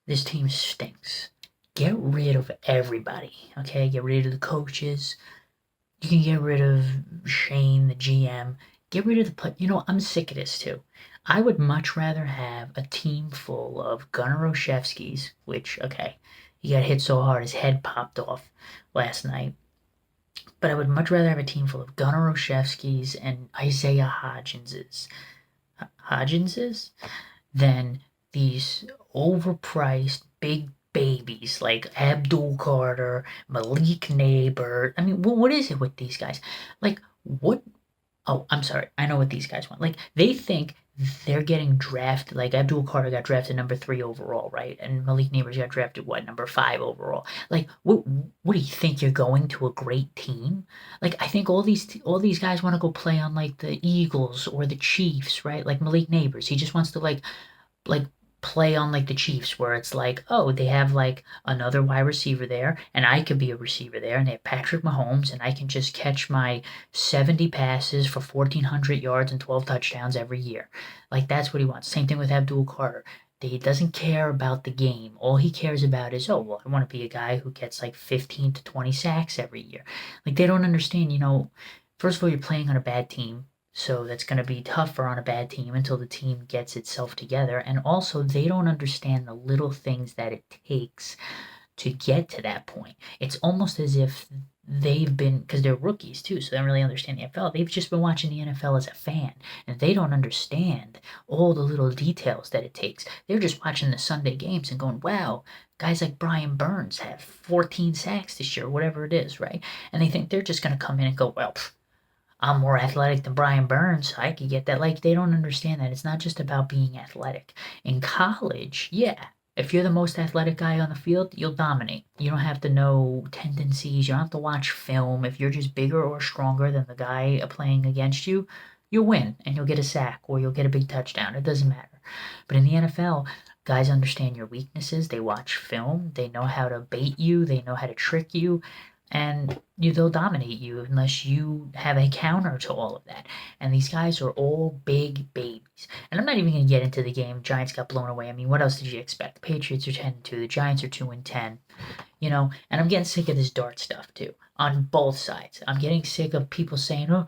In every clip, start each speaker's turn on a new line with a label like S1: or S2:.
S1: this team stinks. Get rid of everybody, okay? Get rid of the coaches. You can get rid of Shane, the GM. Get rid of I'm sick of this too. I would much rather have a team full of Gunnar Olszewskis, which, okay, he got hit so hard his head popped off last night. But I would much rather have a team full of Gunnar Olszewskis and Isaiah Hodginses than these overpriced big babies like Abdul Carter, Malik Neighbor. I mean, what is it with these guys? Like, what? Oh, I'm sorry. I know what these guys want. Like, they think they're getting drafted. Like, Abdul Carter got drafted number 3 overall, right? And Malik Neighbors got drafted, what, number 5 overall? Like, what do you think? You're going to a great team? Like, I think all these guys want to go play on, like, the Eagles or the Chiefs, right? Like, Malik Neighbors. He just wants to, like play on like the Chiefs where it's like, oh, they have like another wide receiver there and I could be a receiver there and they have Patrick Mahomes and I can just catch my 70 passes for 1,400 yards and 12 touchdowns every year. Like that's what he wants. Same thing with Abdul Carter. He doesn't care about the game. All he cares about is, oh, well, I want to be a guy who gets like 15 to 20 sacks every year. Like they don't understand, first of all, you're playing on a bad team. So that's going to be tougher on a bad team until the team gets itself together. And also, they don't understand the little things that it takes to get to that point. It's almost as if they've been, because they're rookies too, so they don't really understand the NFL. They've just been watching the NFL as a fan, and they don't understand all the little details that it takes. They're just watching the Sunday games and going, wow, guys like Brian Burns have 14 sacks this year, whatever it is, right? And they think they're just going to come in and go, well, I'm more athletic than Brian Burns. I could get that. Like, they don't understand that. It's not just about being athletic. In college, yeah, if you're the most athletic guy on the field, you'll dominate. You don't have to know tendencies. You don't have to watch film. If you're just bigger or stronger than the guy playing against you, you'll win and you'll get a sack or you'll get a big touchdown. It doesn't matter. But in the NFL, guys understand your weaknesses. They watch film. They know how to bait you. They know how to trick you and they'll dominate you unless you have a counter to all of that. And these guys are all big babies. And I'm not even going to get into the game. Giants got blown away. I mean, what else did you expect? The Patriots are 10-2. The Giants are 2-10. And I'm getting sick of this Dart stuff too on both sides. I'm getting sick of people saying, "Oh,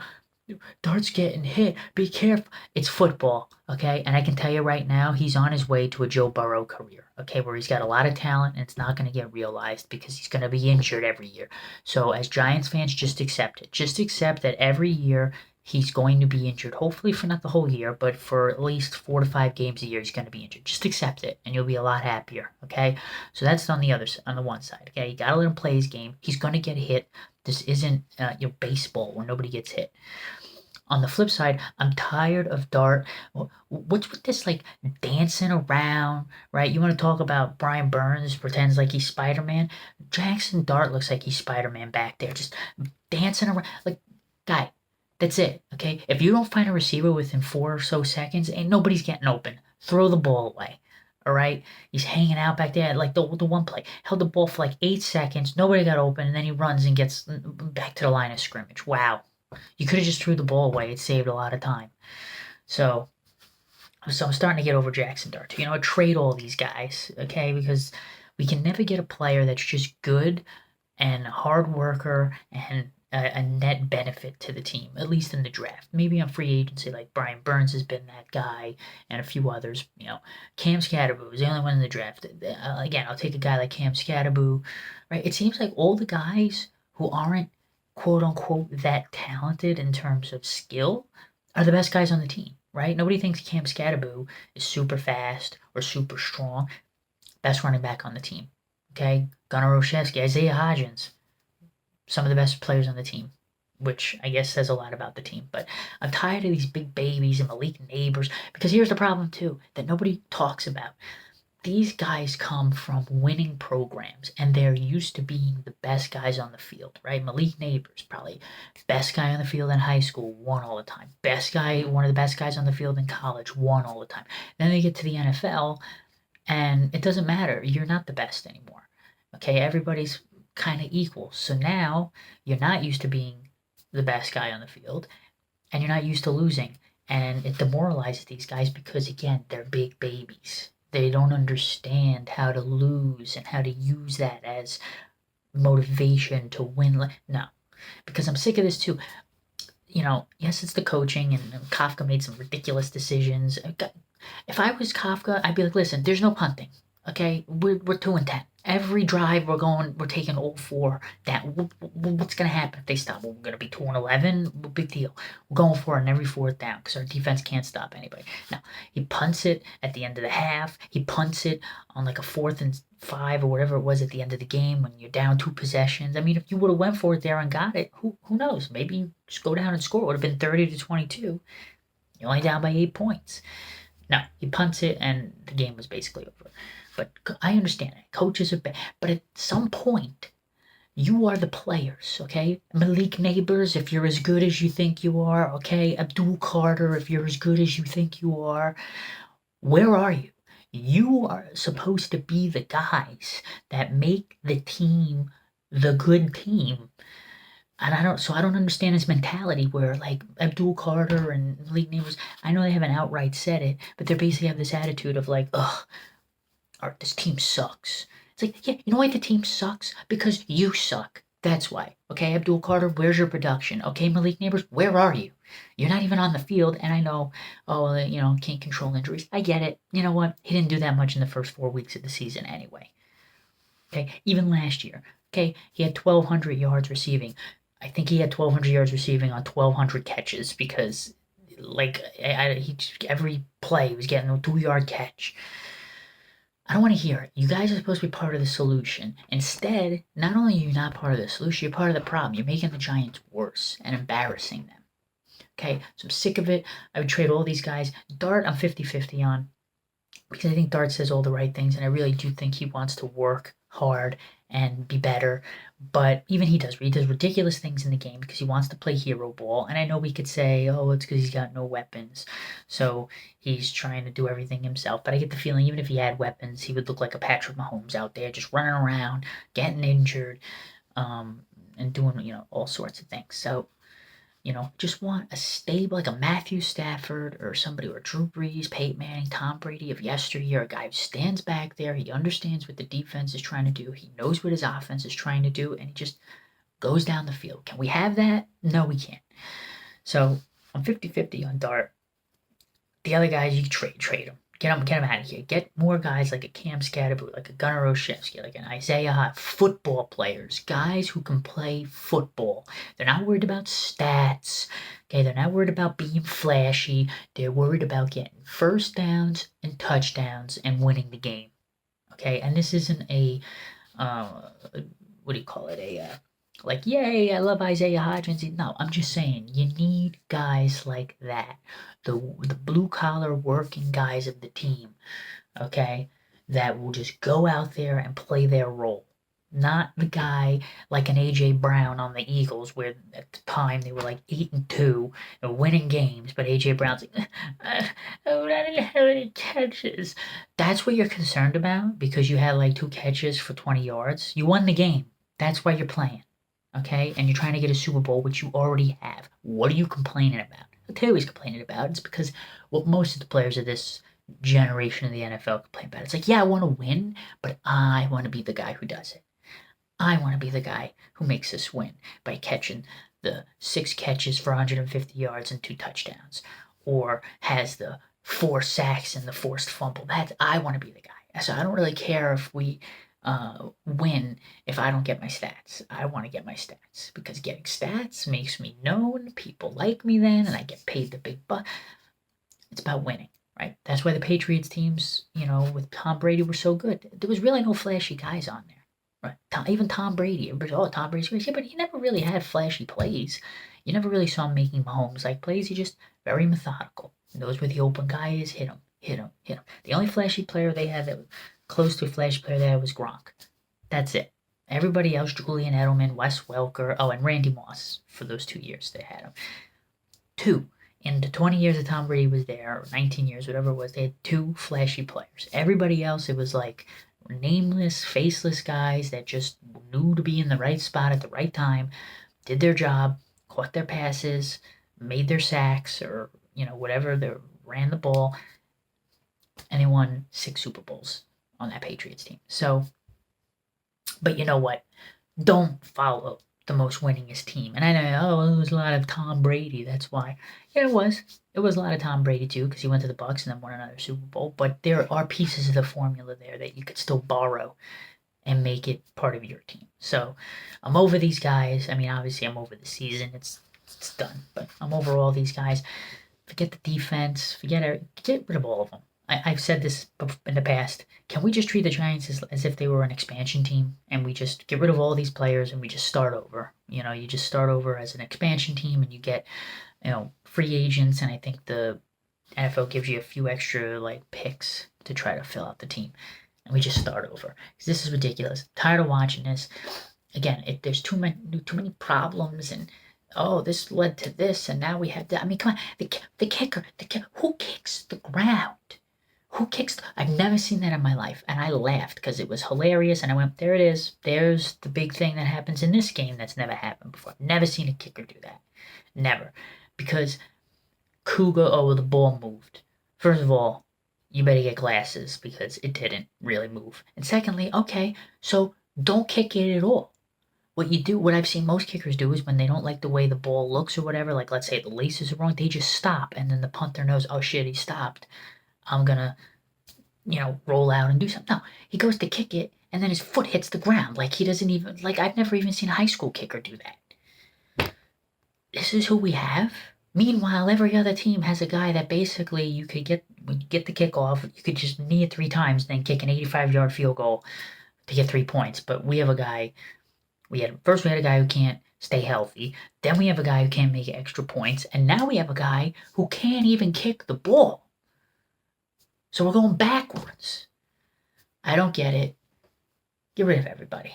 S1: Dart's getting hit. Be careful." It's football, okay? And I can tell you right now, he's on his way to a Joe Burrow career, okay, where he's got a lot of talent and it's not going to get realized because he's going to be injured every year. So, as Giants fans, just accept it. Just accept that every year he's going to be injured. Hopefully, for not the whole year, but for at least 4 to 5 games a year, he's going to be injured. Just accept it, and you'll be a lot happier, okay? So that's on the one side, okay? You got to let him play his game. He's going to get hit. This isn't baseball where nobody gets hit. On the flip side, I'm tired of Dart. What's with this like dancing around, right? You want to talk about Brian Burns pretends like he's Spider-Man? Jackson Dart looks like he's Spider-Man back there, just dancing around. Like, guy, that's it, okay? If you don't find a receiver within 4 or so seconds, ain't nobody's getting open. Throw the ball away. All right, he's hanging out back there. Like the one play, held the ball for like 8 seconds. Nobody got open, and then he runs and gets back to the line of scrimmage. Wow, you could have just threw the ball away. It saved a lot of time. So, so I'm starting to get over Jackson Dart. Trade all these guys, okay? Because we can never get a player that's just good and a hard worker and a net benefit to the team, at least in the draft. Maybe on free agency, like Brian Burns has been that guy, and a few others. Cam Scatterboo is the only one in the draft. Again, I'll take a guy like Cam Scatterboo, right? It seems like all the guys who aren't quote unquote that talented in terms of skill are the best guys on the team, right? Nobody thinks Cam Scatterboo is super fast or super strong. Best running back on the team. Okay? Gunnar Olszewski, Isaiah Hodgins, some of the best players on the team, which I guess says a lot about the team. But I'm tired of these big babies and Malik Neighbors because here's the problem too that nobody talks about. These guys come from winning programs and they're used to being the best guys on the field, right? Malik Neighbors, probably best guy on the field in high school, won all the time. Best guy, one of the best guys on the field in college, won all the time. Then they get to the NFL and it doesn't matter. You're not the best anymore. Okay, everybody's kind of equal. So now you're not used to being the best guy on the field and you're not used to losing. And it demoralizes these guys because, again, they're big babies. They don't understand how to lose and how to use that as motivation to win. No, because I'm sick of this too. Yes, it's the coaching, and Kafka made some ridiculous decisions. If I was Kafka, I'd be like, listen, there's no punting. Okay, we're 2-10. Every drive we're taking all four down. What's gonna happen if they stop? Well, we're gonna be 2-11. Big deal. We're going for it on every fourth down because our defense can't stop anybody. Now he punts it at the end of the half. He punts it on like a 4th and 5 or whatever it was at the end of the game when you're down 2 possessions. I mean, if you would have went for it there and got it, who knows? Maybe you just go down and score. It would have been 30-22. You're only down by 8 points. No, he punts it, and the game was basically over. But I understand it. Coaches are bad. But at some point, you are the players, okay? Malik Neighbors, if you're as good as you think you are, okay? Abdul Carter, if you're as good as you think you are, where are you? You are supposed to be the guys that make the team the good team. And I don't understand his mentality where like Abdul Carter and Malik Neighbors, I know they haven't outright said it, but they basically have this attitude of like, ugh, this team sucks. It's like, yeah, you know why the team sucks? Because you suck. That's why. Okay, Abdul Carter, where's your production? Okay, Malik Neighbors, where are you? You're not even on the field, and I know, can't control injuries. I get it. You know what? He didn't do that much in the first 4 weeks of the season anyway. Okay, even last year. Okay, he had 1,200 yards receiving. I think he had 1,200 yards receiving on 1,200 catches because, like, every play he was getting a 2-yard catch. I don't want to hear it. You guys are supposed to be part of the solution. Instead, not only are you not part of the solution, you're part of the problem. You're making the Giants worse and embarrassing them. Okay, so I'm sick of it. I would trade all these guys. Dart, I'm 50-50 on because I think Dart says all the right things, and I really do think he wants to work hard and be better. But even he does ridiculous things in the game because he wants to play hero ball. And I know we could say, oh, it's because he's got no weapons, so he's trying to do everything himself. But I get the feeling even if he had weapons, he would look like a Patrick Mahomes out there just running around, getting injured, and doing all sorts of things. So just want a stable, like a Matthew Stafford or somebody, or Drew Brees, Peyton Manning, Tom Brady of yesteryear, a guy who stands back there, he understands what the defense is trying to do, he knows what his offense is trying to do, and he just goes down the field. Can we have that? No, we can't. So I'm 50-50 on Dart. The other guys, you can trade them. Get them out of here. Get more guys like a Cam Scatterboot, like a Gunnar Olszewski, like an Isaiah Hott, football players, guys who can play football. They're not worried about stats. Okay, they're not worried about being flashy. They're worried about getting first downs and touchdowns and winning the game. Okay, and this isn't a what do you call it? Like, yay, I love Isaiah Hodgins. No, I'm just saying, you need guys like that. The blue collar working guys of the team, okay, that will just go out there and play their role. Not the guy like an A.J. Brown on the Eagles, where at the time they were like 8-2 and winning games, but A.J. Brown's like, I didn't have any catches. That's what you're concerned about because you had like 2 catches for 20 yards. You won the game. That's why you're playing. Okay? And you're trying to get a Super Bowl, which you already have. What are you complaining about? I'll tell you what he's complaining about. It's because what most of the players of this generation of the NFL complain about. It's like, yeah, I want to win, but I want to be the guy who does it. I want to be the guy who makes us win by catching the 6 catches for 150 yards and 2 touchdowns, or has the 4 sacks and the forced fumble. I want to be the guy. So I don't really care if we win if I don't get my stats. I want to get my stats because getting stats makes me known. People like me then, and I get paid the big bucks. It's about winning, right? That's why the Patriots teams, with Tom Brady were so good. There was really no flashy guys on there, right? Even Tom Brady. Everybody's, oh, Tom Brady's great. Yeah, but he never really had flashy plays. You never really saw him making Mahomes-like plays. He just very methodical. He knows where the open guy is. Hit him, hit him, hit him. The only flashy player they had that was close to a flashy player they had was Gronk. That's it. Everybody else, Julian Edelman, Wes Welker, and Randy Moss for those 2 years they had him. 2. In the 20 years that Tom Brady was there, or 19 years, whatever it was, they had 2 flashy players. Everybody else, it was like nameless, faceless guys that just knew to be in the right spot at the right time, did their job, caught their passes, made their sacks, or, whatever, they ran the ball. and they won 6 Super Bowls on that Patriots team. So, but you know what? Don't follow the most winningest team. And I know, it was a lot of Tom Brady. That's why. Yeah, it was. It was a lot of Tom Brady too, because he went to the Bucks and then won another Super Bowl. But there are pieces of the formula there that you could still borrow and make it part of your team. So I'm over these guys. I mean, obviously, I'm over the season. It's done. But I'm over all these guys. Forget the defense. Get rid of all of them. I've said this in the past. Can we just treat the Giants as if they were an expansion team and we just get rid of all these players and we just start over? You know, you just start over as an expansion team and you get, free agents. And I think the NFL gives you a few extra like picks to try to fill out the team. And we just start over. 'Cause this is ridiculous. Tired of watching this. Again, if there's too many problems and this led to this, and now we have that. I mean, come on, the kicker, who kicks the ground? Who kicks? I've never seen that in my life, and I laughed because it was hilarious. And I went, "There it is. There's the big thing that happens in this game that's never happened before. Never seen a kicker do that. Never, because the ball moved. First of all, you better get glasses because it didn't really move. And secondly, okay, so don't kick it at all. What I've seen most kickers do is when they don't like the way the ball looks or whatever, like let's say the laces are wrong, they just stop, and then the punter knows, oh shit, he stopped. I'm gonna, roll out and do something. No, he goes to kick it, and then his foot hits the ground. Like he doesn't even, like I've never even seen a high school kicker do that. This is who we have. Meanwhile, every other team has a guy that basically you could get the kickoff, you could just knee it 3 times, then kick an 85-yard field goal to get 3 points. But we have a guy. We had a guy who can't stay healthy. Then we have a guy who can't make extra points. And now we have a guy who can't even kick the ball. So we're going backwards. I don't get it. Get rid of everybody.